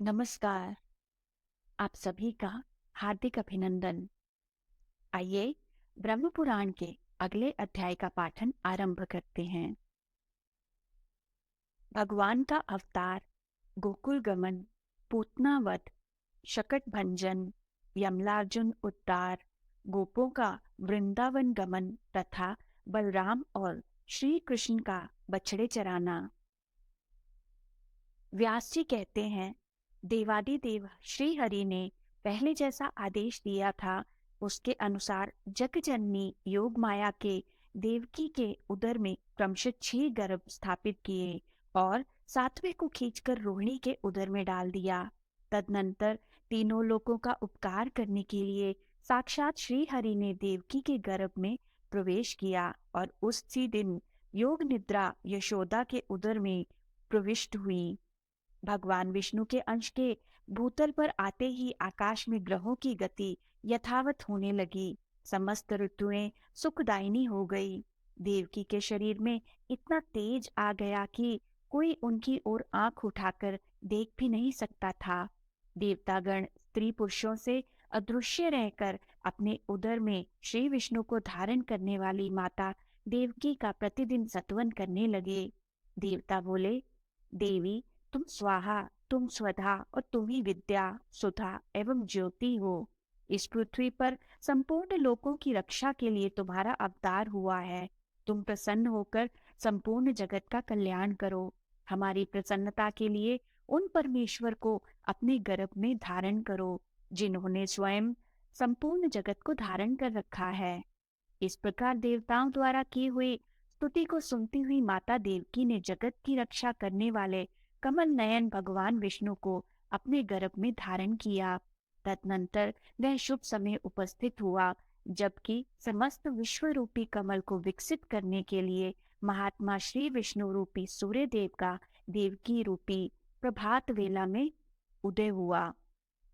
नमस्कार। आप सभी का हार्दिक अभिनंदन। आइए ब्रह्म पुराण के अगले अध्याय का पाठन आरंभ करते हैं। भगवान का अवतार, गोकुल गमन, पूतना वध, शकट भंजन, यमलार्जुन उद्धार, गोपों का वृंदावन गमन तथा बलराम और श्री कृष्ण का बछड़े चराना। व्यास जी कहते हैं, देवादिदेव श्री हरि ने पहले जैसा आदेश दिया था, उसके अनुसार जगजननी योग माया के देवकी के उदर में क्रमशः 6 गर्भ स्थापित किए और 7वें को खींचकर रोहिणी के उदर में डाल दिया। तदनंतर तीनों लोगों का उपकार करने के लिए साक्षात श्री हरि ने देवकी के गर्भ में प्रवेश किया और उसी दिन योग निद्रा यशोदा के उदर में प्रविष्ट हुई। भगवान विष्णु के अंश के भूतल पर आते ही आकाश में ग्रहों की गति यथावत होने लगी। समस्त ऋतुएं सुखदायिनी हो गई। देवकी के शरीर में इतना तेज आ गया कि कोई उनकी ओर आंख उठाकर देख भी नहीं सकता था। देवतागण स्त्री पुरुषों से अदृश्य रहकर अपने उदर में श्री विष्णु को धारण करने वाली माता देवकी का प्रतिदिन सत्वन करने लगे। देवता बोले, देवी, तुम स्वाहा, तुम स्वधा और तुम ही विद्या, सुधा एवं ज्योति हो। इस पृथ्वी पर संपूर्ण लोकों की रक्षा के लिए तुम्हारा अवतार हुआ है। तुम प्रसन्न होकर संपूर्ण जगत का कल्याण करो। हमारी प्रसन्नता के लिए उन परमेश्वर को अपने गर्भ में धारण करो, जिन्होंने स्वयं संपूर्ण जगत को धारण कर रखा है। इस प्रकार देवताओं द्वारा की हुई स्तुति को सुनती हुई माता देवकी ने जगत की रक्षा करने वाले कमल नयन भगवान विष्णु को अपने गर्भ में धारण किया। तदनंतर वह शुभ समय उपस्थित हुआ, जबकि समस्त विश्व रूपी कमल को विकसित करने के लिए महात्मा श्री विष्णु रूपी सूर्य देव का देवकी रूपी प्रभात वेला में उदय हुआ।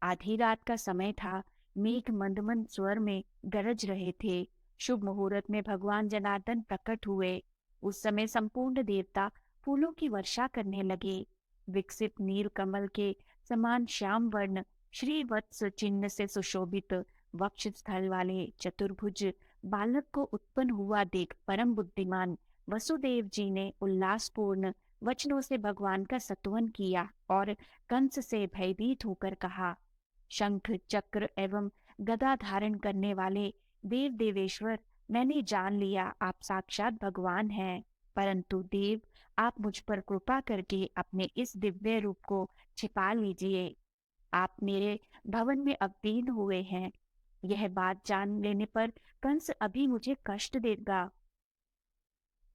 आधी रात का समय था। मेघ मंद मंद स्वर में गरज रहे थे। शुभ मुहूर्त में भगवान जनार्दन प्रकट हुए। उस समय संपूर्ण देवता फूलों की वर्षा करने लगे। विकसित नील कमल के समान श्याम वर्ण श्री वत्स चिन्ह से सुशोभित वक्ष स्थल वाले चतुर्भुज बालक को उत्पन्न हुआ देख परम बुद्धिमान वसुदेव जी ने उल्लासपूर्ण वचनों से भगवान का स्तवन किया और कंस से भयभीत होकर कहा, शंख चक्र एवं गदा धारण करने वाले देव देवेश्वर, मैंने जान लिया आप साक्षात भगवान हैं। परंतु देव, आप मुझ पर कृपा करके अपने इस दिव्य रूप को छिपा लीजिए। आप मेरे भवन में अवतीर्ण हुए हैं। यह बात जान लेने पर कंस अभी मुझे कष्ट देगा।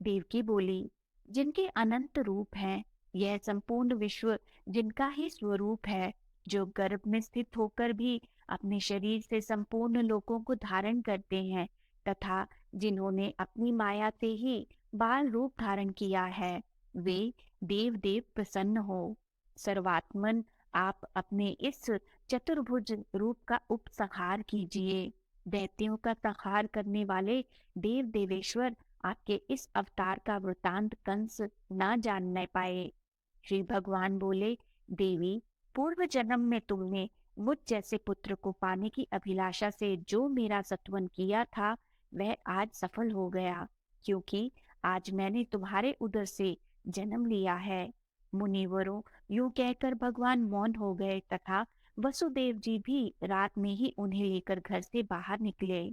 देवकी बोली, जिनके अनंत रूप हैं, यह संपूर्ण विश्व जिनका ही स्वरूप है, जो गर्भ में स्थित होकर भी अपने शरीर से संपूर्ण लोकों को धारण करते हैं तथा जिन्होंने अपनी माया से ही बाल रूप धारण किया है, वे देव देव प्रसन्न हो। सर्वात्मन, आप अपने इस चतुर्भुज रूप का उपसंहार कीजिए। दैत्यों का संहार करने वाले देव देवेश्वर, आपके इस अवतार का वृतांत कंस ना जानने पाए। श्री भगवान बोले, देवी, पूर्व जन्म में तुमने मुझ जैसे पुत्र को पाने की अभिलाषा से जो मेरा सत्वन किया था, वह आज सफल हो गया, क्योंकि आज मैंने तुम्हारे उदर से जन्म लिया है। मुनिवरों, यूं कहकर भगवान मौन हो गए तथा वसुदेव जी भी रात में ही उन्हें लेकर घर से बाहर निकले।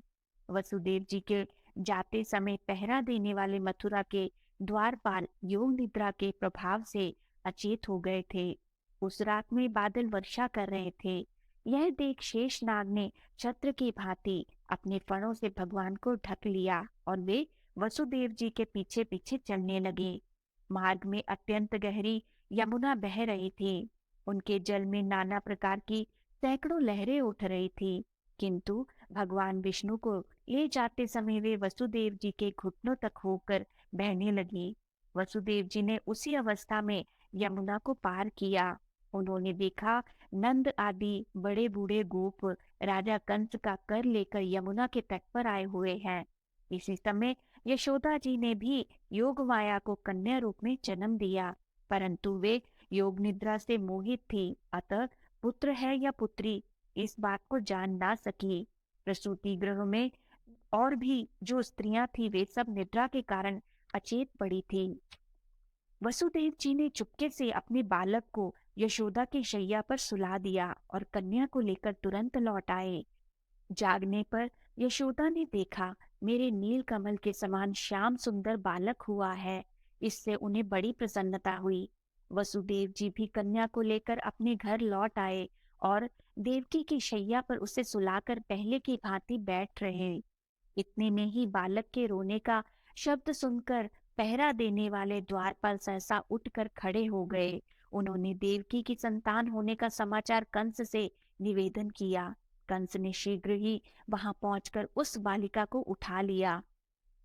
वसुदेव जी के जाते समय पहरा देने वाले मथुरा के द्वारपाल योग निद्रा के प्रभाव से अचेत हो गए थे। उस रात में बादल वर्षा कर रहे थे। यह देख शेष नाग ने छत्र की भांति अपने फणों से भगवान को ढक लिया और वे वसुदेव जी के पीछे पीछे चलने लगे। मार्ग में अत्यंत गहरी यमुना बह रही थी। उनके जल में नाना प्रकार की सैकड़ों लहरें उठ रही थी, किंतु भगवान विष्णु को ले जाते समय वे वसुदेव जी के घुटनों तक होकर बहने लगी। वसुदेव जी ने उसी अवस्था में यमुना को पार किया। उन्होंने देखा, नंद आदि बड़े बूढ़े गोप राजा कंस का कर लेकर यमुना के तट पर आए हुए हैं। इसी समय यशोदा जी ने भी योग माया को कन्या रूप में जन्म दिया, परंतु वे योग निद्रा से मोहित थी, अतः पुत्र है या पुत्री इस बात को जान ना सकी। प्रसूति गृह में और भी जो स्त्रियां थी वे सब निद्रा के कारण अचेत पड़ी थी। वसुदेव जी ने चुपके से अपने बालक को यशोदा की शैया पर सुला दिया और कन्या को लेकर तुरंत लौट आए। जागने पर यशोदा ने देखा मेरे नील कमल के समान श्याम सुंदर बालक हुआ है। इससे उन्हें बड़ी प्रसन्नता हुई। वसुदेव जी भी कन्या को लेकर अपने घर लौट आए और देवकी की शैया पर उसे सुलाकर पहले की भांति बैठ रहे। इतने में ही बालक के रोने का शब्द सुनकर पहरा देने वाले द्वारपाल सहसा उठकर खड़े हो गए। उन्होंने देवकी की संतान होने का समाचार कंस से निवेदन किया। कंस ने शीघ्र ही वहां पहुंचकर उस बालिका को उठा लिया।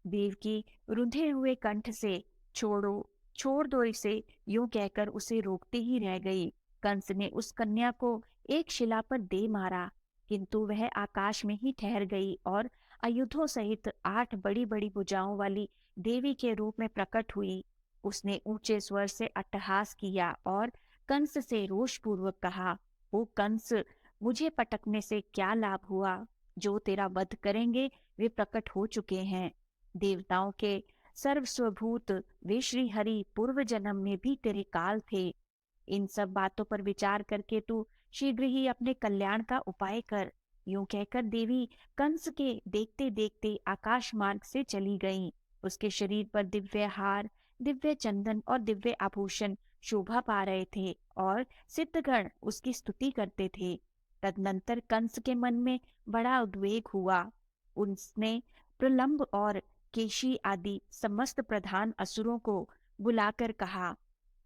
देवकी रुंधे हुए कंठ से छोड़ो, छोड़ दो इसे, यूं कहकर उसे रोकते ही रह गई। कंस ने उस कन्या को एक शिला पर दे मारा, किंतु वह आकाश में ही ठहर गई और आयुधों सहित 8 बड़ी बड़ी भुजाओं वाली देवी के रूप में प्रकट हुई। उसने ऊंचे स्वर से अट्टहास किया और कंस से रोषपूर्वक कहा, ओ कंस, मुझे पटकने से क्या लाभ हुआ? जो तेरा वध करेंगे वे प्रकट हो चुके हैं। देवताओं के सर्वस्वभूत वे श्री हरि पूर्व जन्म में भी तेरे काल थे। इन सब बातों पर विचार करके तू शीघ्र ही अपने कल्याण का उपाय कर। यूं कहकर देवी कंस के देखते देखते आकाश मार्ग से चली गईं। उसके शरीर पर दिव्य हार, दिव्य चंदन और दिव्य आभूषण शोभा पा रहे थे और सिद्धगण उसकी स्तुति करते थे। तदनंतर कंस के मन में बड़ा उद्वेग हुआ। उसने प्रलंब और केशी आदि समस्त प्रधान असुरों को बुलाकर कहा,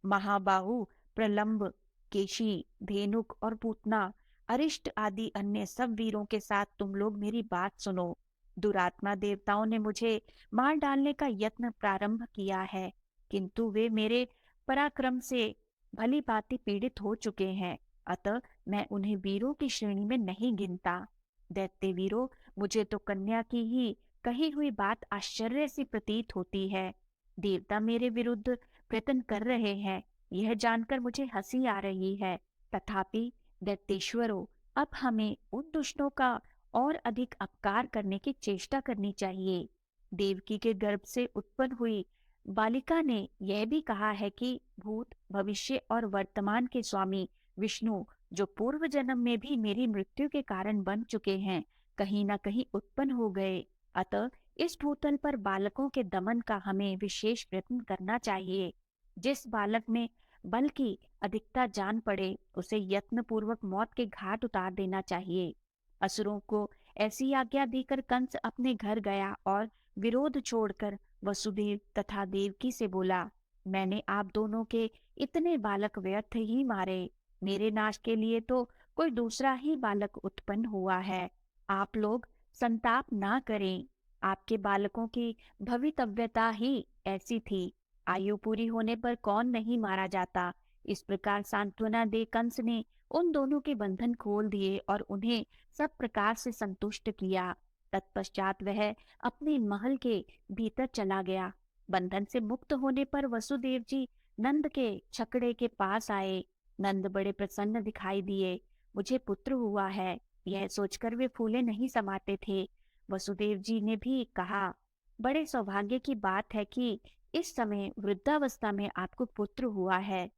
महाबाहु प्रलंब, केशी, धेनुक और पूतना, अरिष्ट आदि अन्य सब वीरों के साथ तुम लोग मेरी बात सुनो। दुरात्मा देवताओं ने मुझे मार डालने का यत्न प्रारंभ किया है, किंतु वे मेरे पराक्रम से भली भांति पीड़ित हो चुके हैं, अतः मैं उन्हें वीरों की श्रेणी में नहीं गिनता। दैत्य वीरों, मुझे तो कन्या की ही कही हुई बात आश्चर्य सी प्रतीत होती है। देवता मेरे विरुद्ध प्रयत्न कर रहे हैं, यह जानकर मुझे हंसी आ रही है। तथापि दैत्येश्वरों, अब हमें उन दुष्टों का और अधिक अपकार करने की चेष्टा करनी चाहिए। देवकी के गर्भ से उत्पन्न हुई बालिका ने यह भी कहा है कि भूत, भविष्य और वर्तमान के स्वामी विष्णु, जो पूर्व जन्म में भी मेरी मृत्यु के कारण बन चुके हैं, कहीं न कहीं उत्पन्न हो गए। अतः इस भूतल पर बालकों के दमन का हमें विशेष प्रयत्न करना चाहिए। जिस बालक में बल की अधिकता जान पड़े, उसे यत्न पूर्वक मौत के घाट उतार देना चाहिए। असुरों को ऐसी आज्ञा देकर कंस अपने घर गया और विरोध छोड़कर वसुदेव तथा देवकी से बोला, मैंने आप दोनों के इतने बालक व्यर्थ ही मारे। मेरे नाश के लिए तो कोई दूसरा ही बालक उत्पन्न हुआ है। आप लोग संताप ना करें। आपके बालकों की भवितव्यता ही ऐसी थी। आयु पूरी होने पर कौन नहीं मारा जाता। इस प्रकार सांत्वना दे कंस ने उन दोनों के बंधन खोल दिए और उन्हें सब प्रकार से संतुष्ट किया। तत्पश्चात वह अपने महल के भीतर चला गया। बंधन से मुक्त होने पर वसुदेव जी नंद के छकड़े के पास आए। नंद बड़े प्रसन्न दिखाई दिए। मुझे पुत्र हुआ है, यह सोचकर वे फूले नहीं समाते थे। वसुदेव जी ने भी कहा, बड़े सौभाग्य की बात है कि इस समय वृद्धावस्था में आपको पुत्र हुआ है।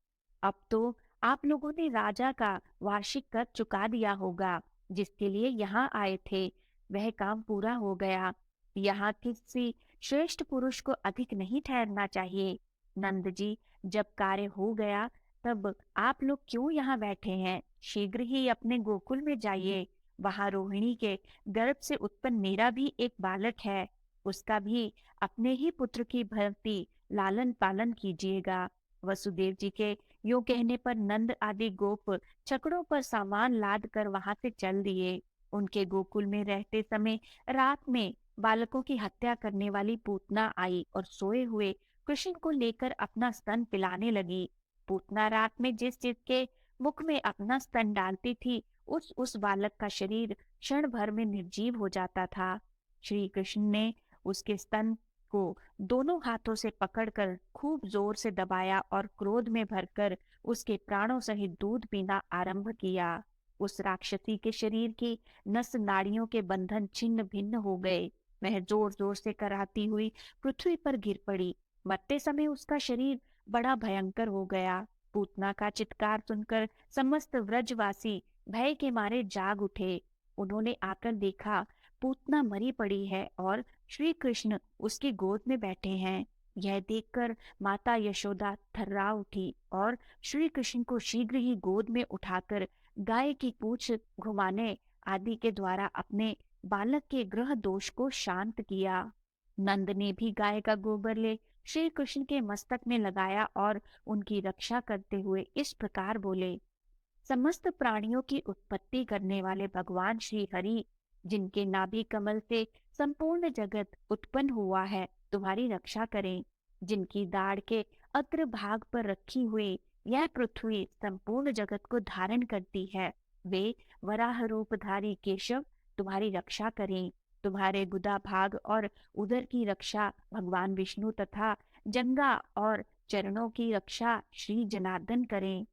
अब तो आप लोगों ने राजा का वार्षिक कर चुका दिया होगा। जिसके लिए यहाँ आए थे वह काम पूरा हो गया। यहाँ किसी श्रेष्ठ पुरुष को अधिक नहीं ठहरना चाहिए। नंद जी, जब कार्य हो गया तब आप लोग क्यों यहाँ बैठे हैं? शीघ्र ही अपने गोकुल में जाइए। वहां रोहिणी के गर्भ से उत्पन्न मेरा भी एक बालक है। उसका भी अपने ही पुत्र की भांति लालन पालन कीजिएगा। वसुदेव जी के यूं कहने पर नंद आदि गोप छकड़ों पर सामान लाद कर वहां से चल दिए। उनके गोकुल में रहते समय रात में बालकों की हत्या करने वाली पूतना आई और सोए हुए कृष्ण को लेकर अपना स्तन पिलाने लगी। पूतना रात में जिस जिसके मुख में अपना स्तन डालती थी, उस बालक का शरीर क्षण भर में निर्जीव हो जाता था। श्री कृष्ण ने उसके स्तन को दोनों हाथों से पकड़कर खूब जोर से दबाया और क्रोध में भरकर उसके प्राणों सहित दूध पीना आरंभ किया। उस राक्षसी के शरीर की नस नाड़ियों के बंधन छिन्न भिन्न हो गए। वह जोर जोर से कराहती हुई पृथ्वी पर गिर पड़ी। मरते समय उसका शरीर बड़ा भयंकर हो गया। पूतना का चित्कार सुनकर समस्त व्रजवासी भय के मारे जाग उठे। उन्होंने आकर देखा, पूतना मरी पड़ी है और श्री कृष्ण उसकी गोद में बैठे हैं। यह देखकर माता यशोदा थर्रा उठी और श्री कृष्ण को शीघ्र ही गोद में उठाकर गाय की पूंछ घुमाने आदि के द्वारा अपने बालक के ग्रह दोष को शांत किया। नंद ने भी गाय का गोबर ले श्री कृष्ण के मस्तक में लगाया और उनकी रक्षा करते हुए इस प्रकार बोले, समस्त प्राणियों की उत्पत्ति करने वाले भगवान श्री हरि, जिनके नाभि कमल से संपूर्ण जगत उत्पन्न हुआ है, तुम्हारी रक्षा करें। जिनकी दाढ़ के अग्र भाग पर रखी हुई यह पृथ्वी संपूर्ण जगत को धारण करती है, वे वराह रूपधारी केशव तुम्हारी रक्षा करें। तुम्हारे गुदा भाग और उदर की रक्षा भगवान विष्णु तथा जंगा और चरणों की रक्षा श्री जनार्दन करें,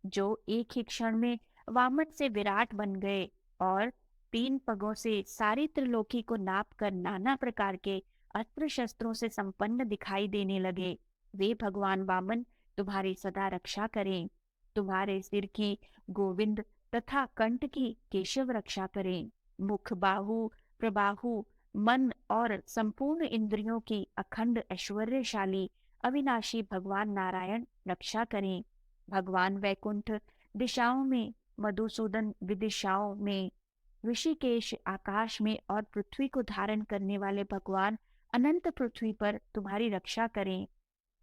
जो एक ही क्षण में वामन से विराट बन गए और 3 पगों से सारी त्रिलोकी को नाप कर नाना प्रकार के अस्त्र शस्त्रों से संपन्न दिखाई देने लगे। वे भगवान वामन तुम्हारी सदा रक्षा करें। तुम्हारे सिर की गोविंद तथा कंठ की केशव रक्षा करें। मुख, बाहु, प्रबाहु, मन और संपूर्ण इंद्रियों की अखंड ऐश्वर्यशाली अविनाशी भगवान नारायण रक्षा करें। भगवान वैकुंठ दिशाओं में, मधुसूदन विदिशाओं में, ऋषिकेश आकाश में और पृथ्वी को धारण करने वाले भगवान अनंत पृथ्वी पर तुम्हारी रक्षा करें।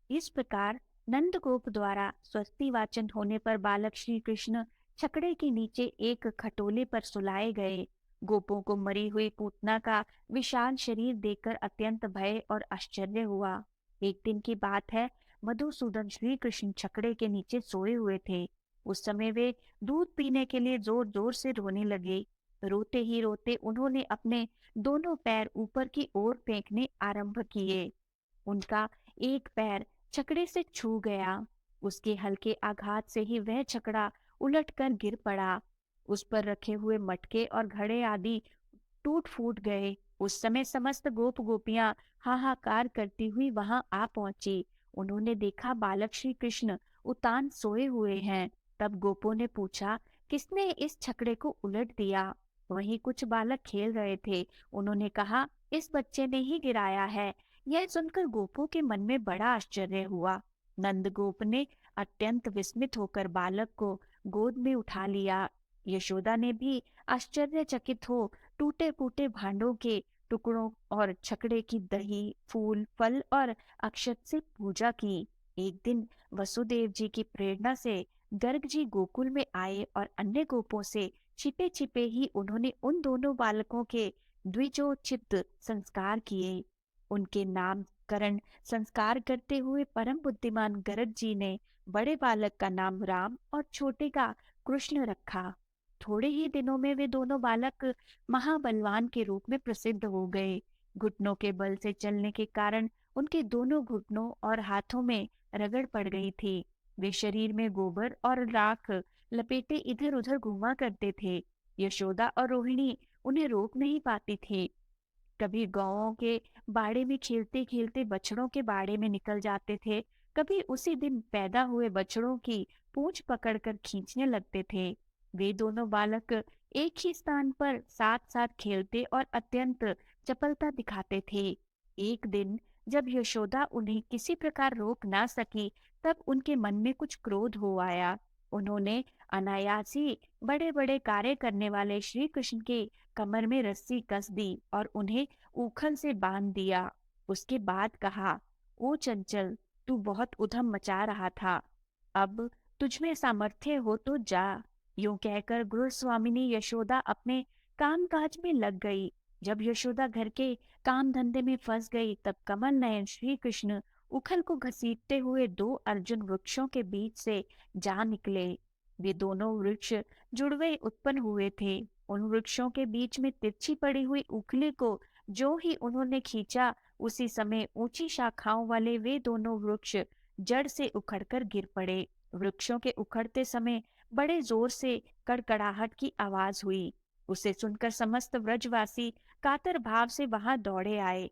इस प्रकार नंदगोप द्वारा स्वस्ति वाचन होने पर बालक श्री कृष्ण छकड़े के नीचे एक खटोले पर सुलाए गए। गोपों को मरी हुई पूतना का विशाल शरीर देखकर अत्यंत भय और आश्चर्य हुआ। एक दिन की बात है, मधुसूदन श्री कृष्ण छकड़े के नीचे सोए हुए थे। उस समय वे दूध पीने के लिए जोर जोर से रोने लगे। रोते ही रोते उन्होंने अपने दोनों पैर ऊपर की ओर फेंकने आरंभ किए। उनका एक पैर छकड़े से छू गया। उसके हल्के आघात से ही वह छकड़ा उलटकर गिर पड़ा। उस पर रखे हुए मटके और घड़े आदि टूट फूट गए। उस समय समस्त गोप गोपियां हाहाकार करती हुई वहां आ पहुंची। उन्होंने देखा बालक श्री कृष्ण उतान सोए हुए हैं। तब गोपों ने पूछा, किसने इस छकड़े को उलट दिया? वहीं कुछ बालक खेल रहे थे। उन्होंने कहा, इस बच्चे ने ही गिराया है। यह सुनकर गोपों के मन में बड़ा आश्चर्य हुआ। नंद गोप ने अत्यंत विस्मित होकर बालक को गोद में उठा लिया। यशोदा ने भी आश्चर्यचकित हो टूटे फूटे भांडों के टुकड़ों और छकड़े की दही, फूल, फल और अक्षत से पूजा की। एक दिन वसुदेव जी की प्रेरणा से गर्ग जी गोकुल में आए और अन्य गोपों से छिपे छिपे ही उन्होंने उन दोनों बालकों के द्विजोचित संस्कार किए। उनके नामकरण संस्कार करते हुए परम बुद्धिमान गर्ग जी ने बड़े बालक का नाम राम और छोटे का कृष्ण रखा। थोड़े ही दिनों में वे दोनों बालक महाबलवान के रूप में प्रसिद्ध हो गए। घुटनों के बल से चलने के कारण उनके दोनों घुटनों और हाथों में रगड़ पड़ गई थी। वे शरीर में गोबर और राख लपेटे इधर उधर घूमा करते थे। यशोदा और रोहिणी उन्हें रोक नहीं पाती थी। कभी गौओं के बाड़े में खेलते खेलते बछड़ों के बाड़े में निकल जाते थे। कभी उसी दिन पैदा हुए बछड़ों की पूंछ पकड़कर खींचने लगते थे। वे दोनों बालक एक ही स्थान पर साथ साथ खेलते और अत्यंत चपलता दिखाते थे। एक दिन जब यशोदा उन्हें किसी प्रकार रोक ना सकी, तब उनके मन में कुछ क्रोध हो आया। उन्होंने अनायास ही बड़े बड़े कार्य करने वाले श्री कृष्ण के कमर में रस्सी कस दी और उन्हें ऊखल से बांध दिया। उसके बाद कहा, ओ चंचल, तू बहुत उधम मचा रहा था। अब तुझमें सामर्थ्य हो तो जा। यूं कहकर गृह स्वामिनी यशोदा अपने काम काज में लग गई। जब यशोदा घर के काम धंधे में फंस गई, तब कमल नयन श्री कृष्ण उखल को घसीटते हुए 2 अर्जुन वृक्षों के बीच से जा निकले। वे दोनों वृक्ष जुड़वे उत्पन्न हुए थे। उन वृक्षों के बीच में तिरछी पड़ी हुई उखली को जो ही उन्होंने खींचा, उसी समय ऊंची शाखाओं वाले वे दोनों वृक्ष जड़ से उखड़कर गिर पड़े। वृक्षों के उखड़ते समय बड़े जोर से कड़कड़ाहट की आवाज हुई। उसे सुनकर समस्त व्रजवासी कातर भाव से वहां दौड़े आए।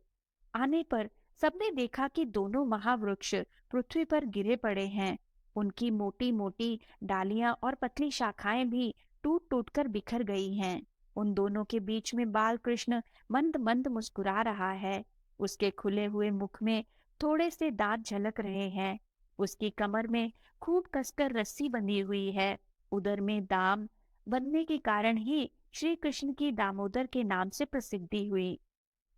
आने पर सबने देखा कि दोनों महावृक्ष पृथ्वी पर गिरे पड़े हैं। उनकी मोटी मोटी डालियां और पतली शाखाएं भी टूट टूट कर बिखर गई हैं। उन दोनों के बीच में बाल कृष्ण मंद मंद मुस्कुरा रहा है। उसके खुले हुए मुख में थोड़े से दांत झलक रहे हैं। उसकी कमर में खूब कसकर रस्सी बंधी हुई है। उदर में दाम बंधने के कारण ही श्री कृष्ण की दामोदर के नाम से प्रसिद्धि हुई।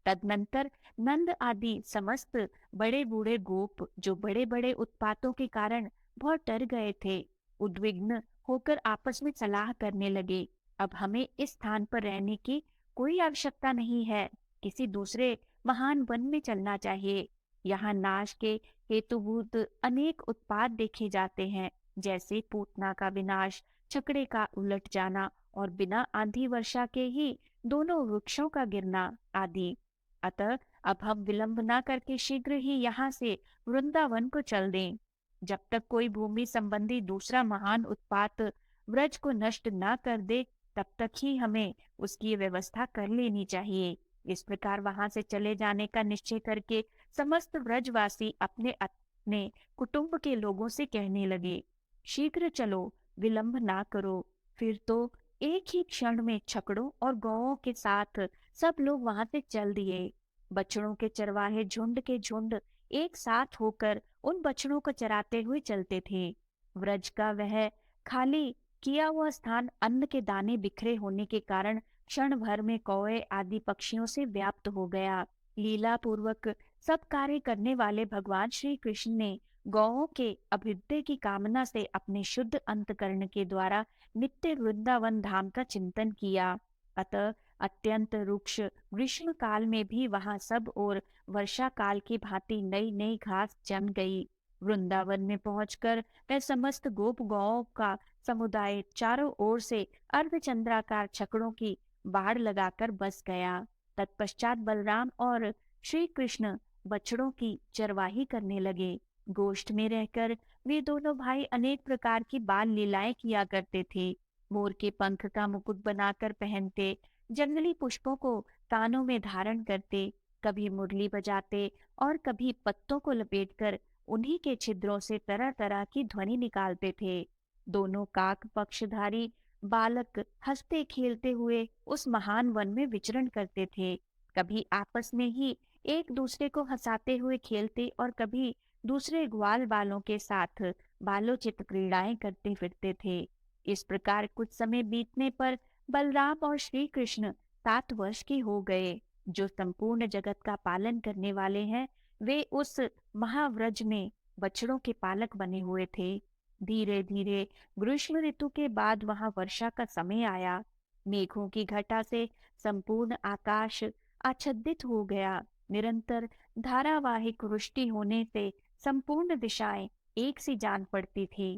तदनंतर नंद आदि समस्त बड़े बूढ़े गोप, जो बड़े बड़े उत्पातों के कारण बहुत डर गए थे, उद्विग्न होकर आपस में सलाह करने लगे। अब हमें इस स्थान पर रहने की कोई आवश्यकता नहीं है, किसी दूसरे महान वन में चलना चाहिए। यहाँ नाश के हेतुभूत अनेक उत्पात देखे जाते हैं, जैसे पूतना का विनाश, छकड़े का उलट जाना और बिना आंधी वर्षा के ही दोनों वृक्षों का गिरना आदि। अतः अब हम विलंब न करके शीघ्र ही यहाँ से वृंदावन को चल दें। जब तक कोई भूमि संबंधी दूसरा महान उत्पात व्रज को नष्ट न कर दे, तब तक ही हमें उसकी व्यवस्था कर लेनी चाहिए। इस प्रकार वहां से चले जाने का निश्चय करके समस्त व्रजवासी अपने अपने कुटुंब के लोगों से कहने लगे, शीघ्र चलो, विलंब ना करो। फिर तो एक ही क्षण में छकड़ों और गौओं के साथ सब लोग वहां से चल दिए। बछड़ों के चरवाहे झुंड के झुंड एक साथ होकर उन बछड़ों को चराते हुए चलते थे। व्रज का वह खाली किया हुआ स्थान अन्न के दाने बिखरे होने के कारण क्षण भर में कौए आदि पक्षियों से व्याप्त हो गया। लीला पूर्वक सब कार्य करने वाले भगवान श्री कृष्ण ने गौओं के अभ्युदय की कामना से अपने शुद्ध अंतकरण के द्वारा नित्य वृंदावन धाम का चिंतन किया। अतः अत्यंत रुक्ष ग्रीष्म काल में भी वहां सब और वर्षा काल की भांति नई नई घास जम गई। वृंदावन में पहुंचकर वह समस्त गोप गौओं का समुदाय चारों ओर से अर्धचंद्राकार छकड़ों की बाड़ लगाकर बस गया। तत्पश्चात बलराम और श्री कृष्ण बछड़ों की चरवाही करने लगे। गोष्ठ में रहकर वे दोनों भाई अनेक प्रकार की बाल लीलाएं किया करते थे। मोर के पंख का मुकुट बनाकर पहनते, जंगली पुष्पों को कानों में धारण करते, कभी मुरली बजाते और कभी पत्तों को लपेटकर उन्हीं के छिद्रों से तरह तरह की ध्वनि निकालते थे। दोनों काक पक्षधारी बालक हंसते खेलते हुए उस महान वन में विचरण करते थे। कभी आपस में ही एक दूसरे को हंसाते हुए खेलते और कभी दूसरे ग्वाल बालों के साथ बालोचित क्रीड़ाएं करते फिरते थे। इस प्रकार कुछ समय बीतने पर बलराम और श्री कृष्ण 7 वर्ष के हो गए। जो संपूर्ण जगत का पालन करने वाले हैं, वे उस महाव्रज में बछड़ों के पालक बने हुए थे। धीरे धीरे ग्रीष्म ऋतु के बाद वहां वर्षा का समय आया। मेघों की घटा से संपूर्ण आकाश आच्छादित हो गया। निरंतर धारावाहिक वृष्टि होने से संपूर्ण दिशाएं एक सी जान पड़ती थी।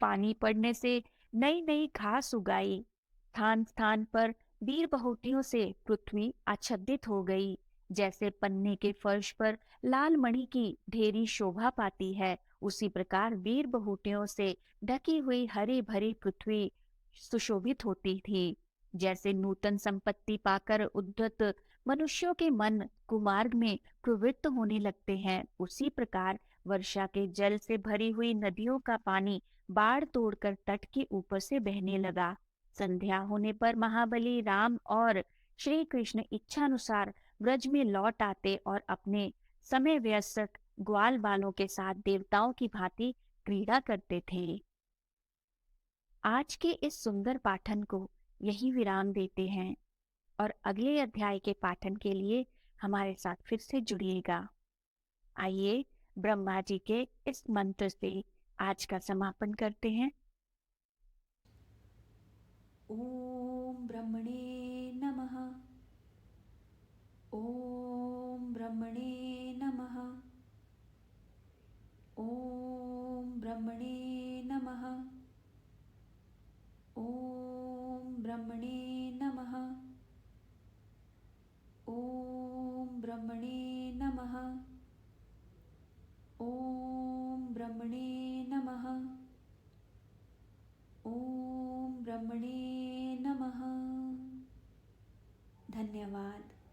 पानी पड़ने से नई नई घास उगाई। स्थान स्थान पर बीर बहुटियों से पृथ्वी आच्छादित हो गई। जैसे पन्ने के फर्श पर लाल मणि की ढेरी शोभा पाती है, उसी प्रकार बीर बहुटियों से ढकी हुई हरी भरी पृथ्वी सुशोभित होती थी। जैसे नूतन संपत्ति पाकर उद्धत मनुष्यों के मन कुमार्ग में प्रवृत्त होने लगते हैं, उसी प्रकार वर्षा के जल से भरी हुई नदियों का पानी बाढ़ तोड़कर तट के ऊपर से बहने लगा। संध्या होने पर महाबली राम और श्री कृष्ण इच्छानुसार ब्रज में लौट आते और अपने समय व्यस्क ग्वाल बालों के साथ देवताओं की भांति क्रीड़ा करते थे। आज के इस सुंदर पाठन को यही विराम देते हैं और अगले अध्याय के पाठन के लिए हमारे साथ फिर से जुड़िएगा। आइए ब्रह्मा जी के इस मंत्र से आज का समापन करते हैं। ओम ब्रह्मणे नमः। ओम ब्रह्मणे नमः। ओम ब्रह्मणे नमः। ओम ब्रह्मणे नमः। ओम ब्रह्मणे नमः। नमः। ॐ ब्रह्मणे नमः। धन्यवाद।